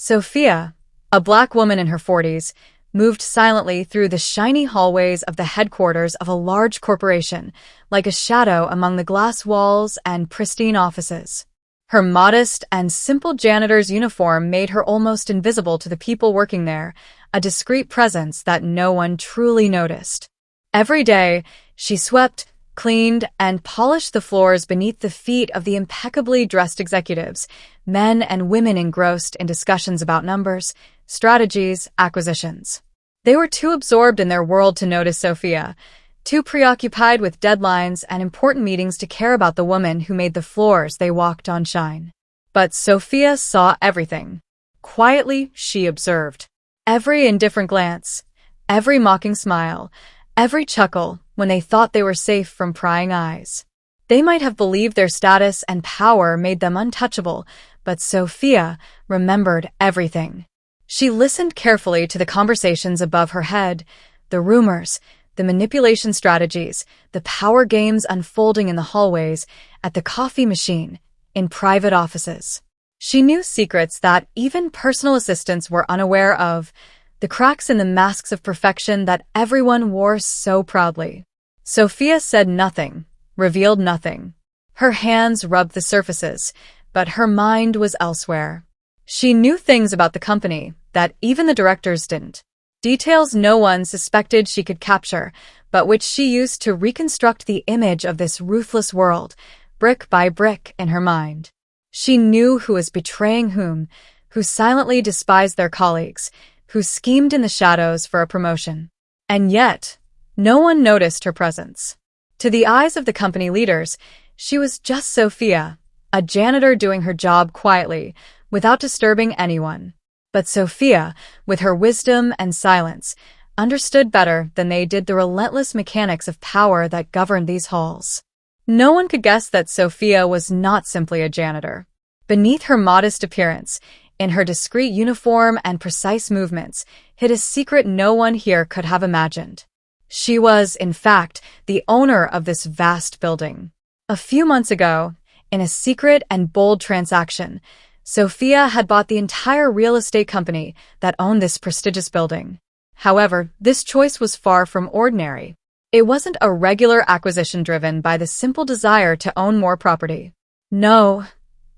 Sophia, a black woman in her 40s, moved silently through the shiny hallways of the headquarters of a large corporation, like a shadow among the glass walls and pristine offices. Her modest and simple janitor's uniform made her almost invisible to the people working there, a discreet presence that no one truly noticed. Every day, she swept, cleaned, and polished the floors beneath the feet of the impeccably dressed executives, men and women engrossed in discussions about numbers, strategies, acquisitions. They were too absorbed in their world to notice Sophia, too preoccupied with deadlines and important meetings to care about the woman who made the floors they walked on shine. But Sophia saw everything. Quietly, she observed. Every indifferent glance, every mocking smile, every chuckle when they thought they were safe from prying eyes. They might have believed their status and power made them untouchable, but Sophia remembered everything. She listened carefully to the conversations above her head, the rumors, the manipulation strategies, the power games unfolding in the hallways, at the coffee machine, in private offices. She knew secrets that even personal assistants were unaware of, the cracks in the masks of perfection that everyone wore so proudly. Sophia said nothing, revealed nothing. Her hands rubbed the surfaces, but her mind was elsewhere. She knew things about the company that even the directors didn't. Details no one suspected she could capture, but which she used to reconstruct the image of this ruthless world, brick by brick in her mind. She knew who was betraying whom, who silently despised their colleagues, who schemed in the shadows for a promotion. And yet, no one noticed her presence. To the eyes of the company leaders, she was just Sophia, a janitor doing her job quietly, without disturbing anyone. But Sophia, with her wisdom and silence, understood better than they did the relentless mechanics of power that governed these halls. No one could guess that Sophia was not simply a janitor. Beneath her modest appearance, in her discreet uniform and precise movements, hid a secret no one here could have imagined. She was, in fact, the owner of this vast building. A few months ago, in a secret and bold transaction, Sophia had bought the entire real estate company that owned this prestigious building. However, this choice was far from ordinary. It wasn't a regular acquisition driven by the simple desire to own more property. No,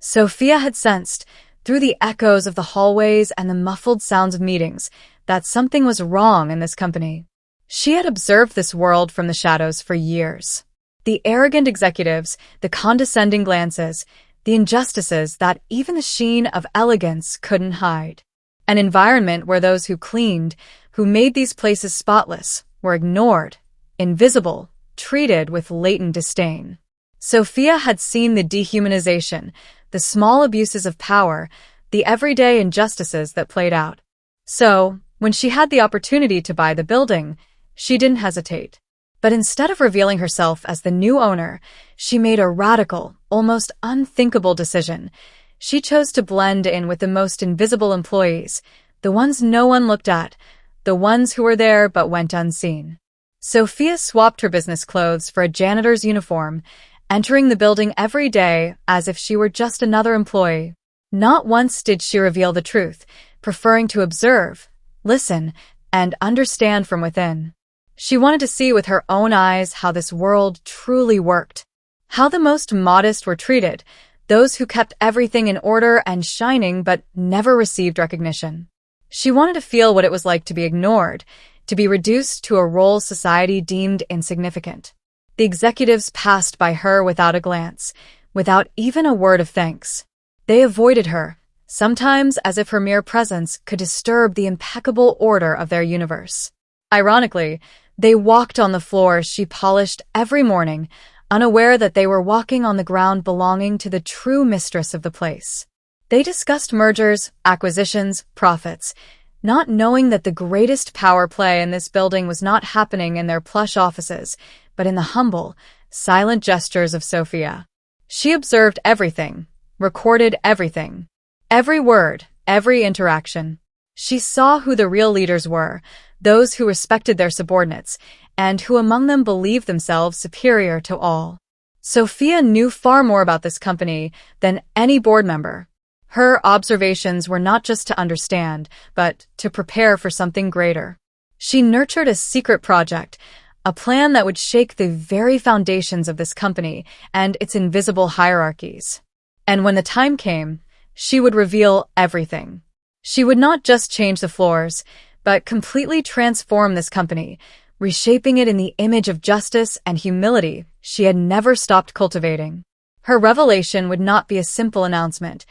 Sophia had sensed, through the echoes of the hallways and the muffled sounds of meetings, that something was wrong in this company. She had observed this world from the shadows for years. The arrogant executives, the condescending glances, the injustices that even the sheen of elegance couldn't hide. An environment where those who cleaned, who made these places spotless, were ignored, invisible, treated with latent disdain. Sophia had seen the dehumanization, the small abuses of power, the everyday injustices that played out. So, when she had the opportunity to buy the building, she didn't hesitate. But instead of revealing herself as the new owner, she made a radical, almost unthinkable decision. She chose to blend in with the most invisible employees, the ones no one looked at, the ones who were there but went unseen. Sophia swapped her business clothes for a janitor's uniform, entering the building every day as if she were just another employee. Not once did she reveal the truth, preferring to observe, listen, and understand from within. She wanted to see with her own eyes how this world truly worked, how the most modest were treated, those who kept everything in order and shining but never received recognition. She wanted to feel what it was like to be ignored, to be reduced to a role society deemed insignificant. The executives passed by her without a glance, without even a word of thanks. They avoided her, sometimes as if her mere presence could disturb the impeccable order of their universe. Ironically, they walked on the floors she polished every morning, unaware that they were walking on the ground belonging to the true mistress of the place. They discussed mergers, acquisitions, profits, not knowing that the greatest power play in this building was not happening in their plush offices, but in the humble, silent gestures of Sophia. She observed everything, recorded everything, every word, every interaction. She saw who the real leaders were, those who respected their subordinates, and who among them believed themselves superior to all. Sophia knew far more about this company than any board member. Her observations were not just to understand, but to prepare for something greater. She nurtured a secret project, a plan that would shake the very foundations of this company and its invisible hierarchies. And when the time came, she would reveal everything. She would not just change the floors, but completely transform this company, reshaping it in the image of justice and humility she had never stopped cultivating. Her revelation would not be a simple announcement,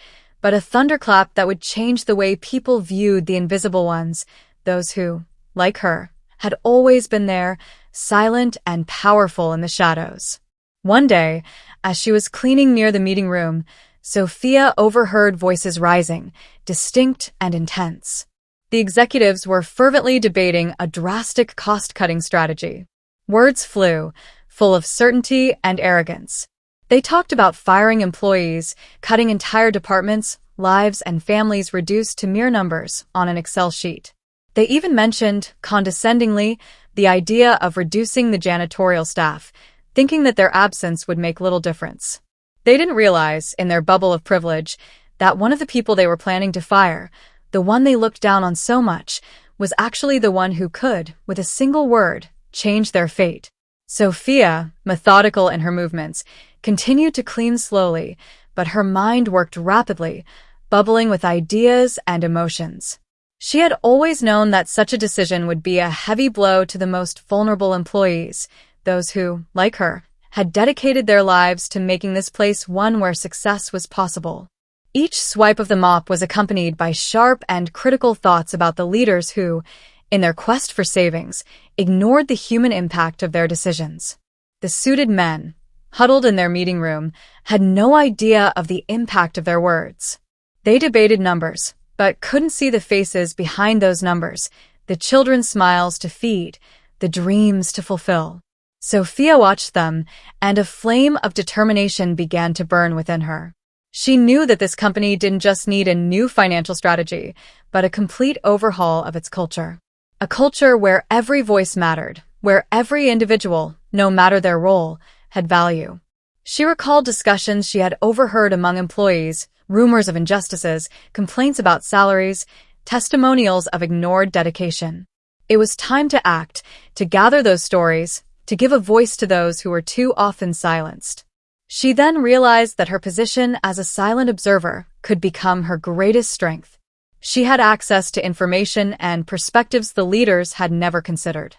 but a thunderclap that would change the way people viewed the invisible ones, those who, like her, had always been there, silent and powerful in the shadows. One day, as she was cleaning near the meeting room, Sophia overheard voices rising, distinct and intense. The executives were fervently debating a drastic cost-cutting strategy. Words flew, full of certainty and arrogance. They talked about firing employees, cutting entire departments, lives and families reduced to mere numbers on an Excel sheet. They even mentioned, condescendingly, the idea of reducing the janitorial staff, thinking that their absence would make little difference. They didn't realize, in their bubble of privilege, that one of the people they were planning to fire, the one they looked down on so much, was actually the one who could, with a single word, change their fate. Sophia, methodical in her movements, continued to clean slowly, but her mind worked rapidly, bubbling with ideas and emotions. She had always known that such a decision would be a heavy blow to the most vulnerable employees, those who, like her, had dedicated their lives to making this place one where success was possible. Each swipe of the mop was accompanied by sharp and critical thoughts about the leaders who, in their quest for savings, ignored the human impact of their decisions. The suited men, huddled in their meeting room, had no idea of the impact of their words. They debated numbers, but couldn't see the faces behind those numbers, the children's smiles to feed, the dreams to fulfill. Sophia watched them, and a flame of determination began to burn within her. She knew that this company didn't just need a new financial strategy, but a complete overhaul of its culture. A culture where every voice mattered, where every individual, no matter their role, had value. She recalled discussions she had overheard among employees, rumors of injustices, complaints about salaries, testimonials of ignored dedication. It was time to act, to gather those stories, to give a voice to those who were too often silenced. She then realized that her position as a silent observer could become her greatest strength. She had access to information and perspectives the leaders had never considered.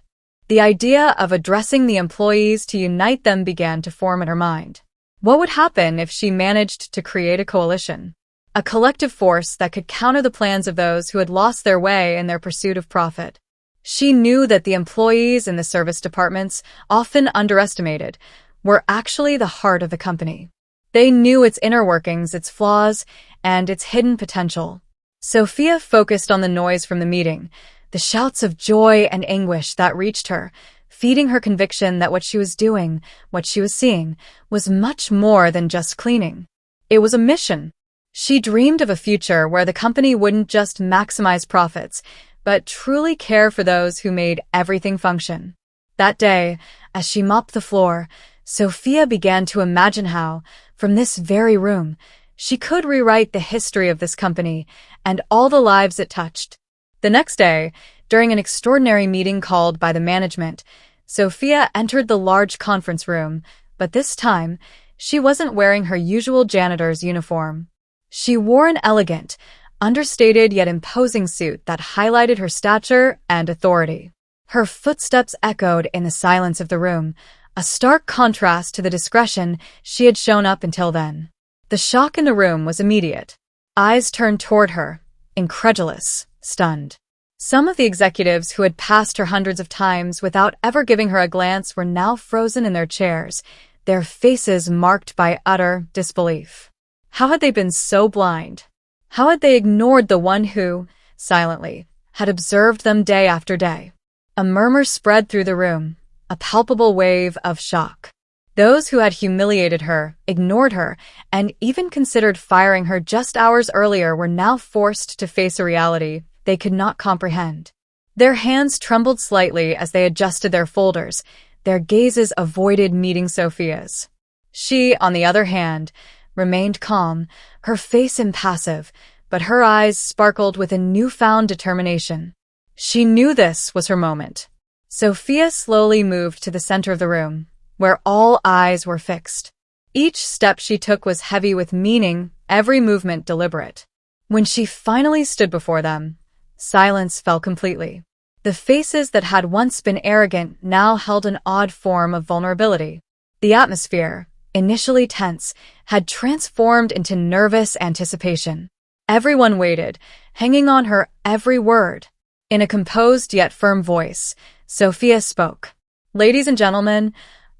The idea of addressing the employees to unite them began to form in her mind. What would happen if she managed to create a coalition? A collective force that could counter the plans of those who had lost their way in their pursuit of profit. She knew that the employees in the service departments, often underestimated, were actually the heart of the company. They knew its inner workings, its flaws, and its hidden potential. Sophia focused on the noise from the meeting, the shouts of joy and anguish that reached her, feeding her conviction that what she was doing, what she was seeing, was much more than just cleaning. It was a mission. She dreamed of a future where the company wouldn't just maximize profits, but truly care for those who made everything function. That day, as she mopped the floor, Sophia began to imagine how, from this very room, she could rewrite the history of this company and all the lives it touched. The next day, during an extraordinary meeting called by the management, Sophia entered the large conference room, but this time, she wasn't wearing her usual janitor's uniform. She wore an elegant, understated yet imposing suit that highlighted her stature and authority. Her footsteps echoed in the silence of the room, a stark contrast to the discretion she had shown up until then. The shock in the room was immediate. Eyes turned toward her, incredulous, stunned. Some of the executives who had passed her hundreds of times without ever giving her a glance were now frozen in their chairs, their faces marked by utter disbelief. How had they been so blind? How had they ignored the one who, silently, had observed them day after day? A murmur spread through the room, a palpable wave of shock. Those who had humiliated her, ignored her, and even considered firing her just hours earlier were now forced to face a reality they could not comprehend. Their hands trembled slightly as they adjusted their folders, their gazes avoided meeting Sophia's. She, on the other hand, remained calm, her face impassive, but her eyes sparkled with a newfound determination. She knew this was her moment. Sophia slowly moved to the center of the room, where all eyes were fixed. Each step she took was heavy with meaning, every movement deliberate. When she finally stood before them, silence fell completely. The faces that had once been arrogant now held an odd form of vulnerability. The atmosphere, initially tense, had transformed into nervous anticipation. Everyone waited, hanging on her every word. In a composed yet firm voice, Sophia spoke. "Ladies and gentlemen,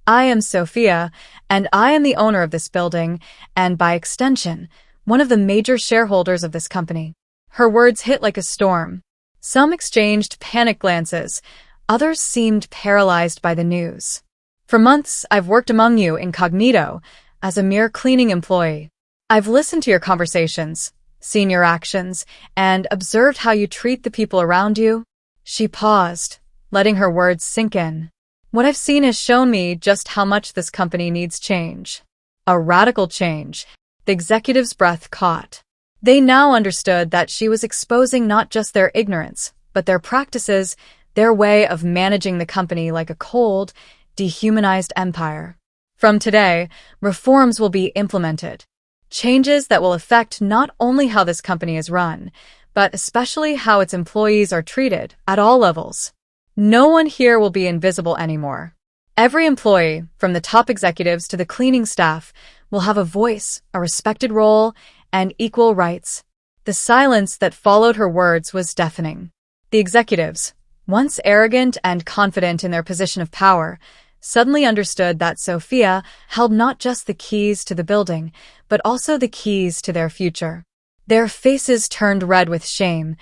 I am Sophia, and I am the owner of this building, and by extension, one of the major shareholders of this company." Her words hit like a storm. Some exchanged panicked glances, others seemed paralyzed by the news. "For months, I've worked among you incognito, as a mere cleaning employee. I've listened to your conversations, seen your actions, and observed how you treat the people around you." She paused, letting her words sink in. "What I've seen has shown me just how much this company needs change. A radical change." The executive's breath caught. They now understood that she was exposing not just their ignorance, but their practices, their way of managing the company like a cold, dehumanized empire. From today, reforms will be implemented. Changes that will affect not only how this company is run, but especially how its employees are treated at all levels. No one here will be invisible anymore. Every employee, from the top executives to the cleaning staff, will have a voice, a respected role, and equal rights. The silence that followed her words was deafening. The executives, once arrogant and confident in their position of power, suddenly understood that Sophia held not just the keys to the building, but also the keys to their future. Their faces turned red with shame,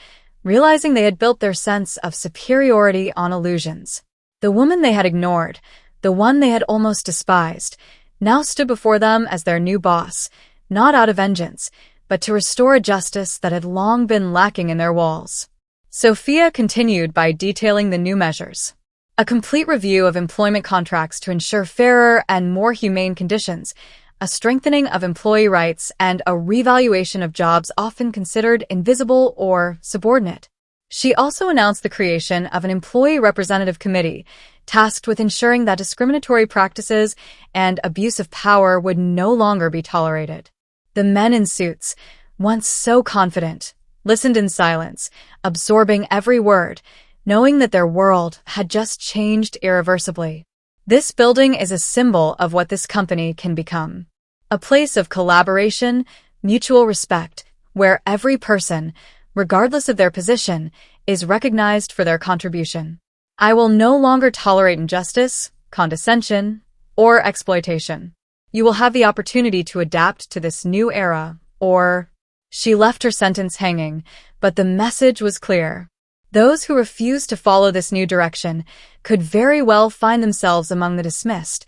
realizing they had built their sense of superiority on illusions. The woman they had ignored, the one they had almost despised, now stood before them as their new boss, not out of vengeance, but to restore a justice that had long been lacking in their walls. Sophia continued by detailing the new measures. A complete review of employment contracts to ensure fairer and more humane conditions, a strengthening of employee rights, and a revaluation of jobs often considered invisible or subordinate. She also announced the creation of an employee representative committee, tasked with ensuring that discriminatory practices and abuse of power would no longer be tolerated. The men in suits, once so confident, listened in silence, absorbing every word, knowing that their world had just changed irreversibly. This building is a symbol of what this company can become. A place of collaboration, mutual respect, where every person, regardless of their position, is recognized for their contribution. "I will no longer tolerate injustice, condescension, or exploitation. You will have the opportunity to adapt to this new era, or..." She left her sentence hanging, but the message was clear. Those who refused to follow this new direction could very well find themselves among the dismissed,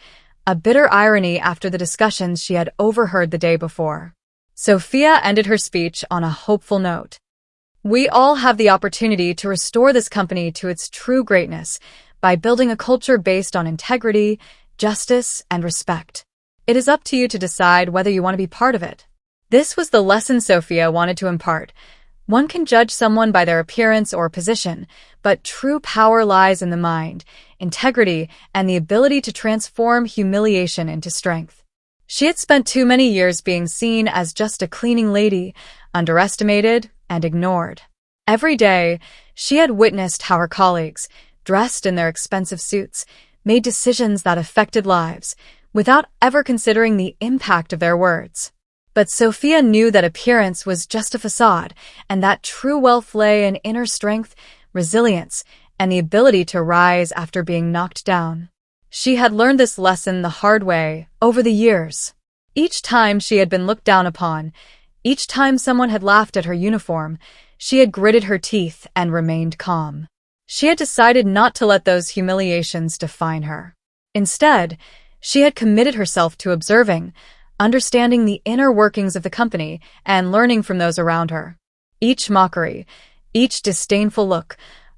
a bitter irony after the discussions she had overheard the day before. Sophia ended her speech on a hopeful note. "We all have the opportunity to restore this company to its true greatness by building a culture based on integrity, justice, and respect. It is up to you to decide whether you want to be part of it." This was the lesson Sophia wanted to impart. One can judge someone by their appearance or position, but true power lies in the mind, integrity, and the ability to transform humiliation into strength. She had spent too many years being seen as just a cleaning lady, underestimated and ignored. Every day, she had witnessed how her colleagues, dressed in their expensive suits, made decisions that affected lives, without ever considering the impact of their words. But Sophia knew that appearance was just a facade, and that true wealth lay in inner strength, resilience, and the ability to rise after being knocked down. She had learned this lesson the hard way over the years. Each time she had been looked down upon, each time someone had laughed at her uniform, she had gritted her teeth and remained calm. She had decided not to let those humiliations define her. Instead, she had committed herself to observing, understanding the inner workings of the company, and learning from those around her. Each mockery, each disdainful look,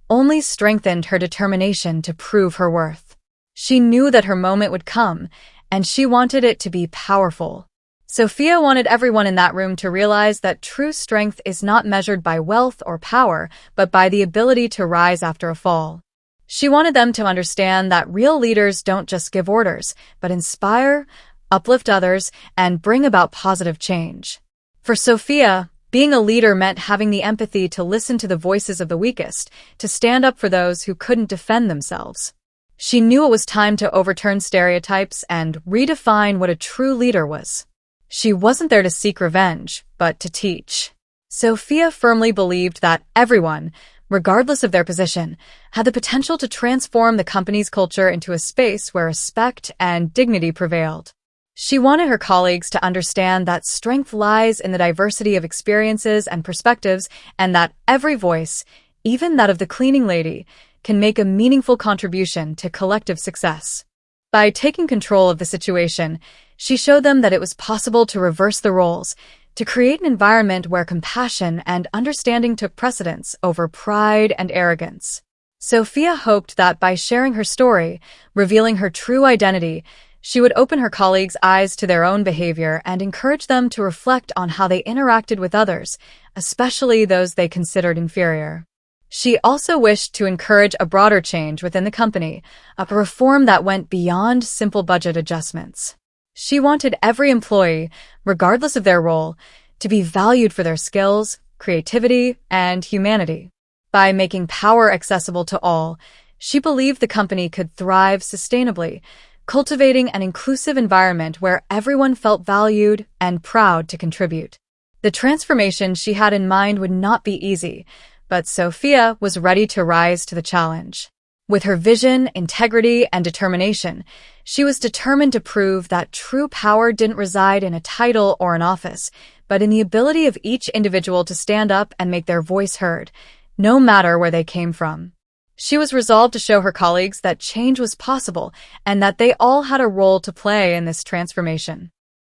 only strengthened her determination to prove her worth. She knew that her moment would come, and she wanted it to be powerful. Sophia wanted everyone in that room to realize that true strength is not measured by wealth or power, but by the ability to rise after a fall. She wanted them to understand that real leaders don't just give orders, but inspire, uplift others, and bring about positive change. For Sophia, being a leader meant having the empathy to listen to the voices of the weakest, to stand up for those who couldn't defend themselves. She knew it was time to overturn stereotypes and redefine what a true leader was. She wasn't there to seek revenge, but to teach. Sophia firmly believed that everyone, regardless of their position, had the potential to transform the company's culture into a space where respect and dignity prevailed. She wanted her colleagues to understand that strength lies in the diversity of experiences and perspectives, and that every voice, even that of the cleaning lady, can make a meaningful contribution to collective success. By taking control of the situation, she showed them that it was possible to reverse the roles, to create an environment where compassion and understanding took precedence over pride and arrogance. Sophia hoped that by sharing her story, revealing her true identity, she would open her colleagues' eyes to their own behavior and encourage them to reflect on how they interacted with others, especially those they considered inferior. She also wished to encourage a broader change within the company, a reform that went beyond simple budget adjustments. She wanted every employee, regardless of their role, to be valued for their skills, creativity, and humanity. By making power accessible to all, she believed the company could thrive sustainably, cultivating an inclusive environment where everyone felt valued and proud to contribute. The transformation she had in mind would not be easy, but Sophia was ready to rise to the challenge. With her vision, integrity, and determination, she was determined to prove that true power didn't reside in a title or an office, but in the ability of each individual to stand up and make their voice heard, no matter where they came from. She was resolved to show her colleagues that change was possible and that they all had a role to play in this transformation.